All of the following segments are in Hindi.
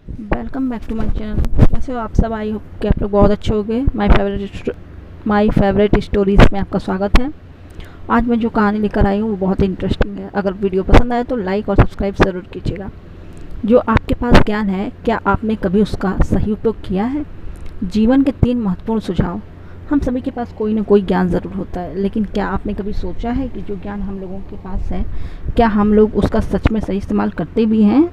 Welcome back to my channel. कैसे हो आप सब? आई होप कि आप लोग बहुत अच्छे हो गए। माय फेवरेट स्टोरीज़ में आपका स्वागत है। आज मैं जो कहानी लेकर आई हूँ वो बहुत इंटरेस्टिंग है। अगर वीडियो पसंद आए तो लाइक और सब्सक्राइब ज़रूर कीजिएगा। जो आपके पास ज्ञान है, क्या आपने कभी उसका सही उपयोग किया है? जीवन के 3 महत्वपूर्ण सुझाव। हम सभी के पास कोई ना कोई ज्ञान ज़रूर होता है, लेकिन क्या आपने कभी सोचा है कि जो ज्ञान हम लोगों के पास है, क्या हम लोग उसका सच में सही इस्तेमाल करते भी हैं?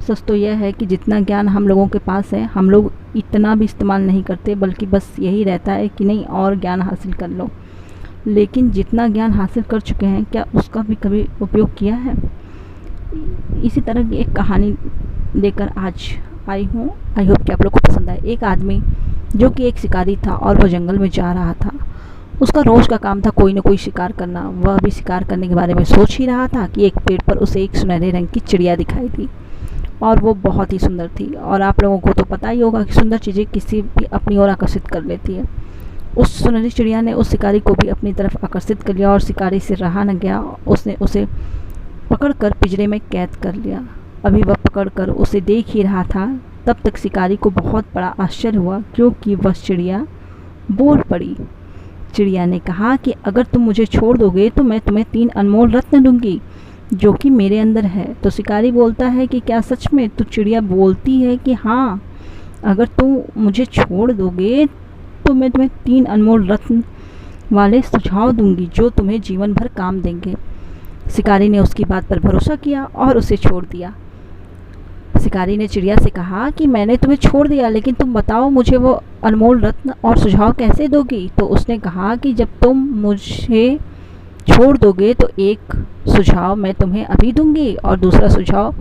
सच तो यह है कि जितना ज्ञान हम लोगों के पास है, हम लोग इतना भी इस्तेमाल नहीं करते, बल्कि बस यही रहता है कि नहीं और ज्ञान हासिल कर लो। लेकिन जितना ज्ञान हासिल कर चुके हैं, क्या उसका भी कभी उपयोग किया है? इसी तरह की एक कहानी लेकर आज आई हूँ। आई होप कि आप लोग को पसंद आए। एक आदमी जो कि एक शिकारी था और वह जंगल में जा रहा था। उसका रोज़ का काम था कोई ना कोई शिकार करना। वह भी शिकार करने के बारे में सोच ही रहा था कि एक पेड़ पर उसे एक सुनहरे रंग की चिड़िया दिखाई दी और वो बहुत ही सुंदर थी। और आप लोगों को तो पता ही होगा कि सुंदर चीज़ें किसी भी अपनी ओर आकर्षित कर लेती है। उस सुनहरी चिड़िया ने उस शिकारी को भी अपनी तरफ आकर्षित कर लिया और शिकारी से रहा न गया। उसने उसे पकड़कर पिंजरे में कैद कर लिया। अभी वह पकड़कर उसे देख ही रहा था, तब तक शिकारी को बहुत बड़ा आश्चर्य हुआ, क्योंकि वह चिड़िया बोल पड़ी। चिड़िया ने कहा कि अगर तुम मुझे छोड़ दोगे तो मैं तुम्हें 3 अनमोल रत्न दूंगी जो कि मेरे अंदर है। तो शिकारी बोलता है कि क्या सच में? तो चिड़िया बोलती है कि हाँ, अगर तुम मुझे छोड़ दोगे तो मैं तुम्हें 3 अनमोल रत्न वाले सुझाव दूंगी जो तुम्हें जीवन भर काम देंगे। शिकारी ने उसकी बात पर भरोसा किया और उसे छोड़ दिया। शिकारी ने चिड़िया से कहा कि मैंने तुम्हें छोड़ दिया, लेकिन तुम बताओ मुझे वो अनमोल रत्न और सुझाव कैसे दोगी? तो उसने कहा कि जब तुम मुझे छोड़ दोगे तो एक सुझाव मैं तुम्हें अभी दूंगी और दूसरा सुझाव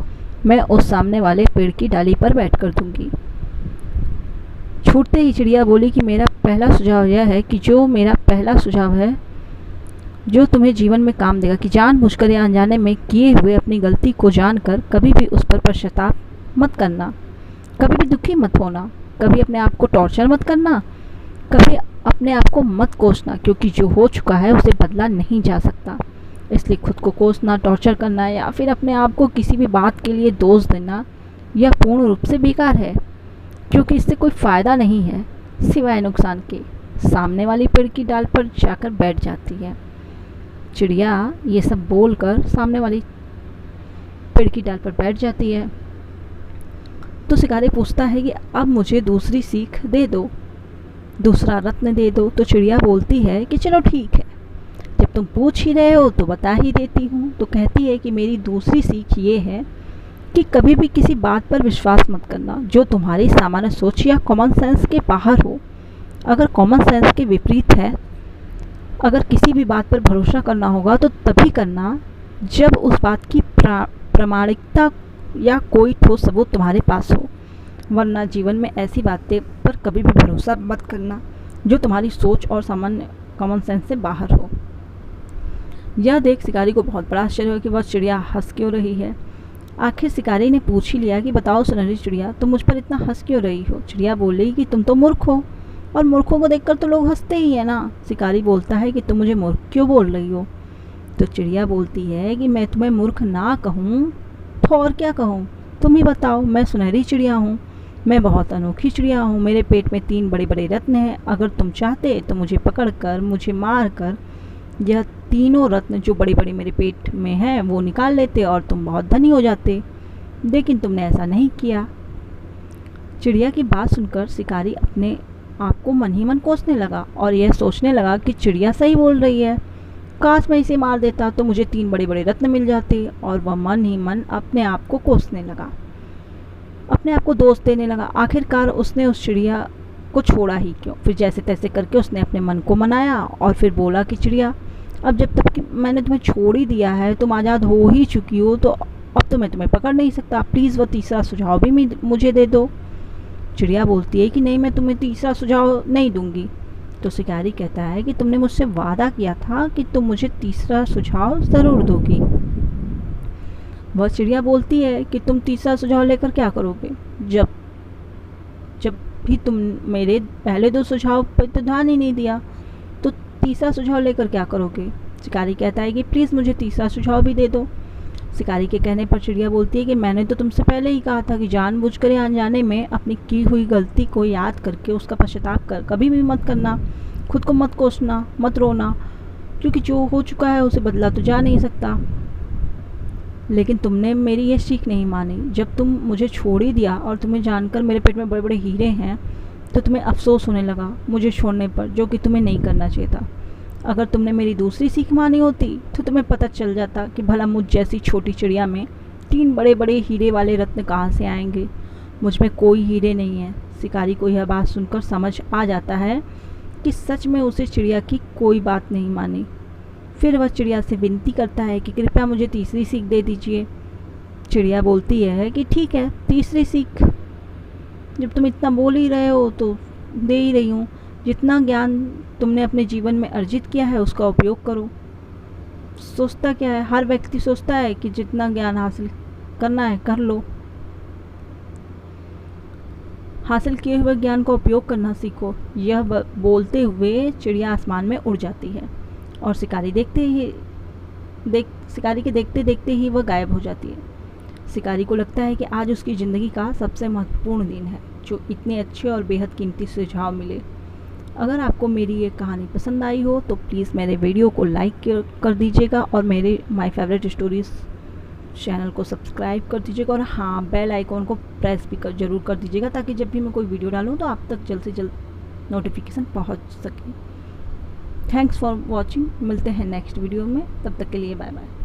मैं उस सामने वाले पेड़ की डाली पर बैठकर दूंगी। छूटते ही चिड़िया बोली कि मेरा पहला सुझाव यह है कि जो मेरा पहला सुझाव है जो तुम्हें जीवन में काम देगा कि जानबूझकर या अनजाने में किए हुए अपनी गलती को जानकर कभी भी उस पर पश्चाताप मत करना, कभी भी दुखी मत होना, कभी अपने आप को टॉर्चर मत करना, कभी अपने आप को मत कोसना, क्योंकि जो हो चुका है उसे बदला नहीं जा सकता। इसलिए खुद को कोसना, टॉर्चर करना या फिर अपने आप को किसी भी बात के लिए दोष देना यह पूर्ण रूप से बेकार है, क्योंकि इससे कोई फ़ायदा नहीं है सिवाय नुकसान के। सामने वाली पेड़ की डाल पर जाकर बैठ जाती है। चिड़िया ये सब बोलकर सामने वाली पेड़ की डाल पर बैठ जाती है। तो शिकारी पूछता है कि अब मुझे दूसरी सीख दे दो, दूसरा रत्न दे दो। तो चिड़िया बोलती है कि चलो ठीक है, जब तुम पूछ ही रहे हो तो बता ही देती हूँ। तो कहती है कि मेरी दूसरी सीख ये है कि कभी भी किसी बात पर विश्वास मत करना जो तुम्हारी सामान्य सोच या कॉमन सेंस के बाहर हो। अगर कॉमन सेंस के विपरीत है, अगर किसी भी बात पर भरोसा करना होगा तो तभी करना जब उस बात की प्रामाणिकता या कोई ठोस सबूत तुम्हारे पास हो, वरना जीवन में ऐसी बातें पर कभी भी भरोसा मत करना जो तुम्हारी सोच और सामान्य कॉमन सेंस से बाहर हो। यह देख शिकारी को बहुत बड़ा आश्चर्य हुआ कि वह चिड़िया हंस क्यों रही है। आखिर शिकारी ने पूछ ही लिया कि बताओ सुनहरी चिड़िया, तुम मुझ पर इतना हंस क्यों रही हो? चिड़िया बोली कि तुम तो मूर्ख हो और मूर्खों को देखकर तो लोग हंसते ही है ना। शिकारी बोलता है कि तुम मुझे मूर्ख क्यों बोल रही हो? तो चिड़िया बोलती है कि मैं तुम्हें मूर्ख ना कहूँ तो और क्या कहूँ, तुम ही बताओ। मैं सुनहरी चिड़िया हूँ, मैं बहुत अनोखी चिड़िया हूँ। मेरे पेट में 3 बड़े बड़े रत्न हैं। अगर तुम चाहते तो मुझे पकड़कर, मुझे मारकर यह तीनों रत्न जो बड़ी बड़ी मेरे पेट में हैं वो निकाल लेते और तुम बहुत धनी हो जाते, लेकिन तुमने ऐसा नहीं किया। चिड़िया की बात सुनकर शिकारी अपने आप को मन ही मन कोसने लगा और यह सोचने लगा कि चिड़िया सही बोल रही है। काश मैं इसे मार देता तो मुझे 3 बड़े बड़े रत्न मिल जाते। और वह मन ही मन अपने आप को कोसने लगा, अपने आप को दोष देने लगा। आखिरकार उसने उस चिड़िया को छोड़ा ही क्यों। फिर जैसे तैसे करके उसने अपने मन को मनाया और फिर बोला कि चिड़िया, अब जब तक कि मैंने तुम्हें छोड़ ही दिया है, तुम आज़ाद हो ही चुकी हो, तो अब तो मैं तुम्हें पकड़ नहीं सकता। प्लीज़ वो तीसरा सुझाव भी मुझे दे दो। चिड़िया बोलती है कि नहीं, मैं तुम्हें तीसरा सुझाव नहीं दूंगी। तो शिकारी कहता है कि तुमने मुझसे वादा किया था कि तुम मुझे तीसरा सुझाव ज़रूर दोगी। वह चिड़िया बोलती है कि तुम तीसरा सुझाव लेकर क्या करोगे? जब जब भी तुम मेरे पहले 2 सुझाव पर तो ध्यान ही नहीं दिया, तो तीसरा सुझाव लेकर क्या करोगे? शिकारी कहता है कि प्लीज़ मुझे तीसरा सुझाव भी दे दो। शिकारी के कहने पर चिड़िया बोलती है कि मैंने तो तुमसे पहले ही कहा था कि जानबूझकर या अनजाने में अपनी की हुई गलती को याद करके उसका पश्चाताप कर कभी भी मत करना। खुद को मत कोसना, मत रोना, क्योंकि जो हो चुका है उसे बदला तो जा नहीं सकता। लेकिन तुमने मेरी ये सीख नहीं मानी। जब तुम मुझे छोड़ ही दिया और तुम्हें जानकर मेरे पेट में बड़े बड़े हीरे हैं तो तुम्हें अफसोस होने लगा मुझे छोड़ने पर, जो कि तुम्हें नहीं करना चाहिए था। अगर तुमने मेरी दूसरी सीख मानी होती तो तुम्हें पता चल जाता कि भला मुझ जैसी छोटी चिड़िया में 3 बड़े बड़े हीरे वाले रत्न कहाँ से आएंगे। मुझ में कोई हीरे नहीं है। शिकारी को यह बात सुनकर समझ आ जाता है कि सच में उसे चिड़िया की कोई बात नहीं मानी। फिर वह चिड़िया से विनती करता है कि कृपया मुझे तीसरी सीख दे दीजिए। चिड़िया बोलती है कि ठीक है, तीसरी सीख जब तुम इतना बोल ही रहे हो तो दे ही रही हूँ। जितना ज्ञान तुमने अपने जीवन में अर्जित किया है उसका उपयोग करो। सोचता क्या है, हर व्यक्ति सोचता है कि जितना ज्ञान हासिल करना है कर लो। हासिल किए हुए ज्ञान का उपयोग करना सीखो। यह बोलते हुए चिड़िया आसमान में उड़ जाती है और शिकारी के देखते देखते ही वह गायब हो जाती है। शिकारी को लगता है कि आज उसकी ज़िंदगी का सबसे महत्वपूर्ण दिन है, जो इतने अच्छे और बेहद कीमती सुझाव मिले। अगर आपको मेरी ये कहानी पसंद आई हो तो प्लीज़ मेरे वीडियो को लाइक कर दीजिएगा और मेरे माय फेवरेट स्टोरीज़ चैनल को सब्सक्राइब कर दीजिएगा। और हाँ, बेल आइकॉन को प्रेस भी ज़रूर कर दीजिएगा ताकि जब भी मैं कोई वीडियो डालूँ तो आप तक जल्द से जल्द नोटिफिकेशन पहुँच सके। Thanks for watching. मिलते हैं नेक्स्ट वीडियो में, तब तक के लिए बाय बाय।